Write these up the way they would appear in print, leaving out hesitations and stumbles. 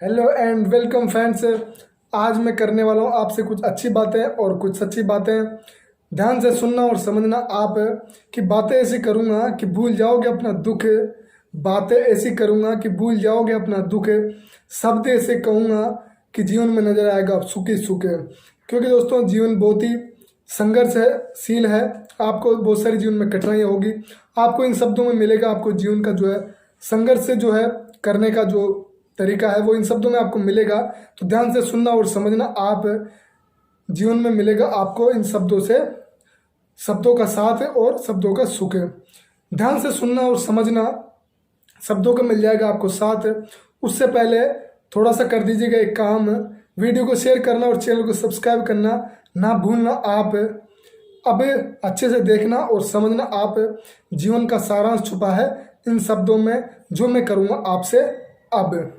Hello and welcome friends. आज मैं करने वाला हूँ आपसे कुछ अच्छी बातें और कुछ सच्ची बातें। ध्यान से सुनना और समझना आप कि बातें ऐसी करूँगा कि भूल जाओगे अपना दुख। बातें ऐसी करूँगा कि भूल जाओगे अपना दुख। शब्द ऐसे कहूँगा कि जीवन में नजर आएगा आप सुख ही सुख। क्योंकि दोस्तों जीवन बहुत ही संघर्षशील है। आपको बहुत सारी जीवन में कठिनाइयाँ होगी। आपको इन शब्दों में मिलेगा आपको जीवन का जो है संघर्ष से जो है करने का जो तरीका है वो इन शब्दों में आपको मिलेगा। तो ध्यान से सुनना और समझना। आप जीवन में मिलेगा आपको इन शब्दों से शब्दों का साथ और शब्दों का सुख। ध्यान से सुनना और समझना। शब्दों का मिल जाएगा आपको साथ। उससे पहले थोड़ा सा कर दीजिएगा एक काम, वीडियो को शेयर करना और चैनल को सब्सक्राइब करना ना भूलना। आप अब अच्छे से देखना और समझना। आप जीवन का सारांश छुपा है इन शब्दों में जो मैं करूँगा आपसे अब।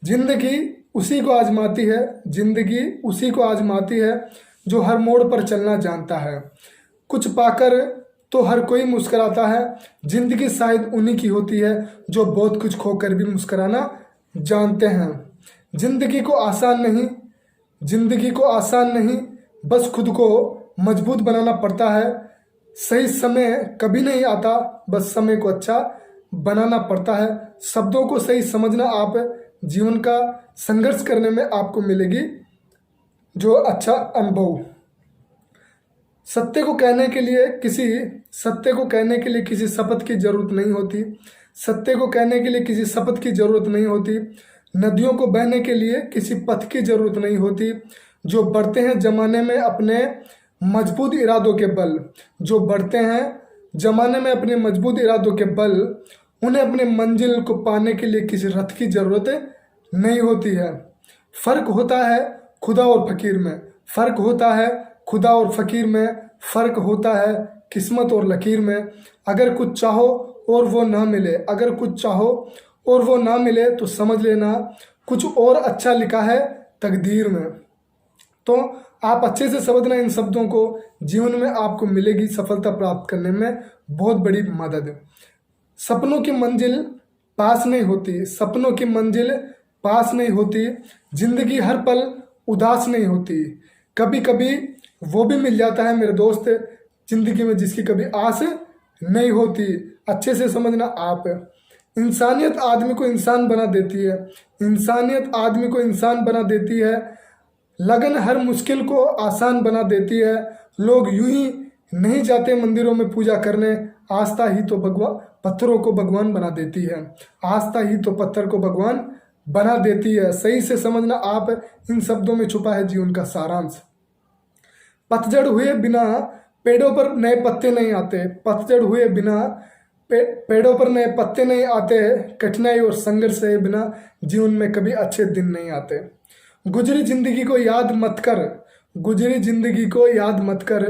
जिंदगी उसी को आजमाती है, जिंदगी उसी को आजमाती है जो हर मोड़ पर चलना जानता है। कुछ पाकर तो हर कोई मुस्कुराता है। जिंदगी शायद उन्हीं की होती है जो बहुत कुछ खोकर भी मुस्कुराना जानते हैं। जिंदगी को आसान नहीं, जिंदगी को आसान नहीं, बस खुद को मजबूत बनाना पड़ता है। सही समय कभी नहीं आता, बस समय को अच्छा बनाना पड़ता है। शब्दों को सही समझना। आप जीवन का संघर्ष करने में आपको मिलेगी जो अच्छा अनुभव। सत्य को कहने के लिए किसी शपथ की जरूरत नहीं होती। सत्य को कहने के लिए किसी शपथ की जरूरत नहीं होती। नदियों को बहने के लिए किसी पथ की जरूरत नहीं होती। जो बढ़ते हैं जमाने में अपने मजबूत इरादों के बल, जो बढ़ते हैं जमाने में अपने मजबूत इरादों के बल, उन्हें अपने मंजिल को पाने के लिए किसी रथ की जरूरत नहीं होती है। फर्क होता है खुदा और फकीर में, फर्क होता है खुदा और फकीर में, फर्क होता है किस्मत और लकीर में। अगर कुछ चाहो और वो ना मिले, अगर कुछ चाहो और वो ना मिले तो समझ लेना कुछ और अच्छा लिखा है तकदीर में। तो आप अच्छे से समझना इन शब्दों को। जीवन में आपको मिलेगी सफलता प्राप्त करने में बहुत बड़ी मदद। सपनों की मंजिल पास नहीं होती, सपनों की मंजिल पास नहीं होती। जिंदगी हर पल उदास नहीं होती। कभी कभी वो भी मिल जाता है मेरे दोस्त जिंदगी में जिसकी कभी आस नहीं होती। अच्छे से समझना आप। इंसानियत आदमी को इंसान बना देती है, इंसानियत आदमी को इंसान बना देती है। लगन हर मुश्किल को आसान बना देती है। लोग यूं ही नहीं जाते मंदिरों में पूजा करने। आस्था ही तो भगवान पत्थरों को भगवान बना देती है, आस्था ही तो पत्थर को भगवान बना देती है। सही से समझना आप। इन शब्दों में छुपा है जीवन का सारांश। पतझड़ हुए बिना पेड़ों पर नए पत्ते नहीं आते, पतझड़ हुए बिना पेड़ों पर नए पत्ते नहीं आते। कठिनाई और संघर्ष से बिना जीवन में कभी अच्छे दिन नहीं आते। गुजरी जिंदगी को याद मत कर, गुजरी जिंदगी को याद मत कर।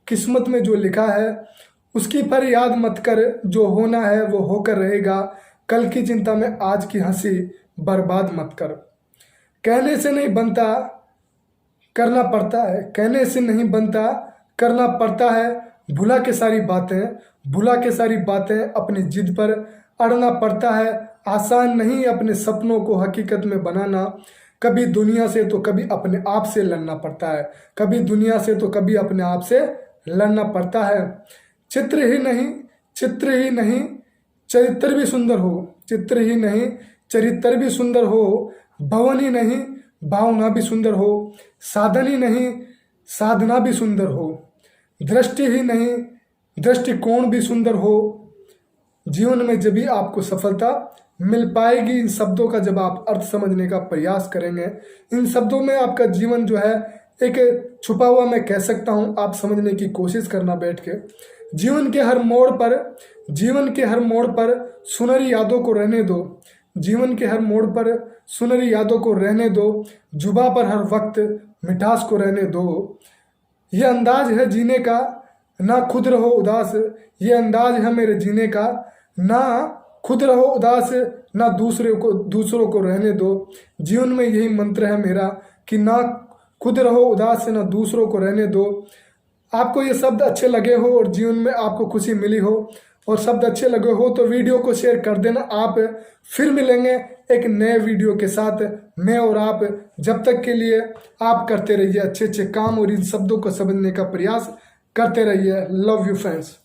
किस्मत में जो लिखा है उसकी पर याद मत कर। जो होना है वो होकर रहेगा। कल की चिंता में आज की हंसी बर्बाद मत कर। कहने से नहीं बनता करना पड़ता है, कहने से नहीं बनता करना पड़ता है। भुला के सारी बातें, भुला के सारी बातें अपनी जिद पर अड़ना पड़ता है। आसान नहीं अपने सपनों को हकीकत में बनाना। कभी दुनिया से तो कभी अपने आप से लड़ना पड़ता है, कभी दुनिया से तो कभी अपने आप से लड़ना पड़ता है। चित्र ही नहीं, चित्र ही नहीं, चरित्र भी सुंदर हो, चित्र ही नहीं, चरित्र भी सुंदर हो। भवन ही नहीं, भावना भी सुंदर हो। साधन ही नहीं, साधना भी सुंदर हो। दृष्टि ही नहीं, दृष्टिकोण भी सुंदर हो। जीवन में जब भी आपको सफलता मिल पाएगी इन शब्दों का जब आप अर्थ समझने का प्रयास करेंगे। इन शब्दों में आपका जीवन जो है एक छुपा हुआ मैं कह सकता हूं, आप समझने की कोशिश करना बैठ के। जीवन के हर मोड़ पर, जीवन के हर मोड़ पर सुनहरी यादों को रहने दो, जीवन के हर मोड़ पर सुनहरी यादों को रहने दो। जुबा पर हर वक्त मिठास को रहने दो। ये अंदाज है जीने का, ना खुद रहो उदास। ये अंदाज है मेरे जीने का, ना खुद रहो उदास, ना दूसरों को रहने दो। जीवन में यही मंत्र है मेरा कि ना खुद रहो उदास, ना दूसरों को रहने दो। आपको ये शब्द अच्छे लगे हो और जीवन में आपको खुशी मिली हो और शब्द अच्छे लगे हो तो वीडियो को शेयर कर देना। आप फिर मिलेंगे एक नए वीडियो के साथ। मैं और आप जब तक के लिए आप करते रहिए अच्छे अच्छे काम और इन शब्दों को समझने का प्रयास करते रहिए। Love you friends.